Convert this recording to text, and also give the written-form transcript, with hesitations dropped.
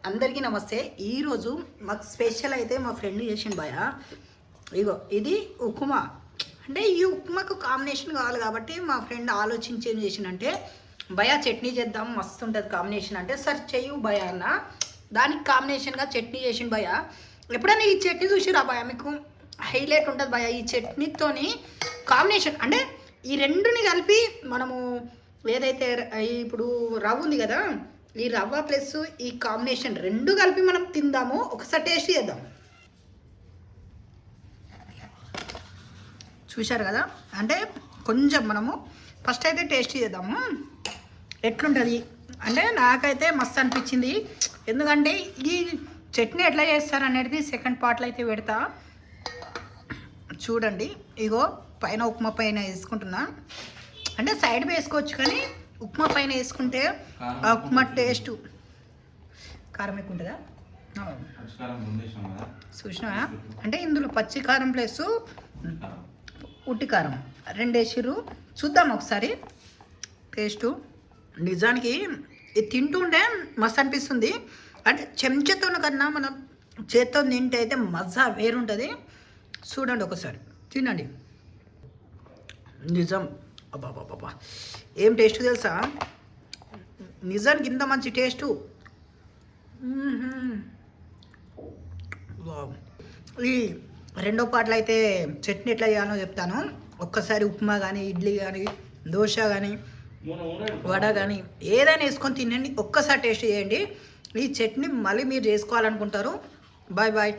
అందరికీ నమస్తే. ఈరోజు మాకు స్పెషల్ అయితే మా ఫ్రెండ్ చేసిండు భయ. ఇగో ఇది ఉప్మా. అంటే ఈ ఉప్మాకు కాంబినేషన్ కావాలి కాబట్టి మా ఫ్రెండ్ ఆలోచించి ఏం చేసిండంటే, భయ చట్నీ చేద్దాం మస్తు ఉంటుంది కాంబినేషన్ అంటే, సరే చెయ్యు భయ అన్న. దానికి కాంబినేషన్గా చట్నీ చేసిండు భయ. ఎప్పుడైనా ఈ చట్నీ చూసిరా భయ? మీకు హైలైట్ ఉంటుంది భయ. ఈ చట్నీతోని కాంబినేషన్ అంటే ఈ రెండుని కలిపి మనము ఏదైతే ఇప్పుడు రవ్వ ఉంది కదా, ఈ రవ్వ ప్లస్ ఈ కాంబినేషన్ రెండు కలిపి మనం తిందాము. ఒకసారి టేస్ట్ చేద్దాం. చూశారు కదా, అంటే కొంచెం మనము ఫస్ట్ అయితే టేస్ట్ చేద్దాము ఎట్లుంటుంది. అంటే నాకైతే మస్తు అనిపించింది. ఎందుకంటే ఈ చట్నీ ఎట్లా చేస్తారు అనేది సెకండ్ పార్ట్లో అయితే పెడతా. చూడండి, ఇగో పైన ఉప్మా పైన వేసుకుంటున్నా. అంటే సైడ్ వేసుకోవచ్చు, కానీ ఉప్మా పైన వేసుకుంటే ఆ ఉప్మా టేస్ట్ కారం ఎక్కువ ఉంటుందా చూసినా. అంటే ఇందులో పచ్చి కారం ప్లస్ ఉట్టి కారం రెండు వేసిర్రు. చూద్దాం ఒకసారి టేస్టు. నిజానికి ఇది తింటుంటే మస్తు అనిపిస్తుంది. అంటే చెంచాతో కన్నా మనం చేత్తో తింటే అయితే మజా వేరుంటుంది. చూడండి ఒకసారి, తినండి. నిజం అబ్బాబాబా ఏం టేస్ట్ తెలుసా? నిజానికి ఇంత మంచి టేస్టు. ఈ రెండో పాటలు అయితే చట్నీ ఎట్లా చేయాలో చెప్తాను. ఒక్కసారి ఉప్మా కానీ, ఇడ్లీ కానీ, దోశ కానీ, వడ కానీ ఏదైనా వేసుకొని తినండి. ఒక్కసారి టేస్ట్ చేయండి. ఈ చట్నీ మళ్ళీ మీరు చేసుకోవాలనుకుంటారు. Bye bye.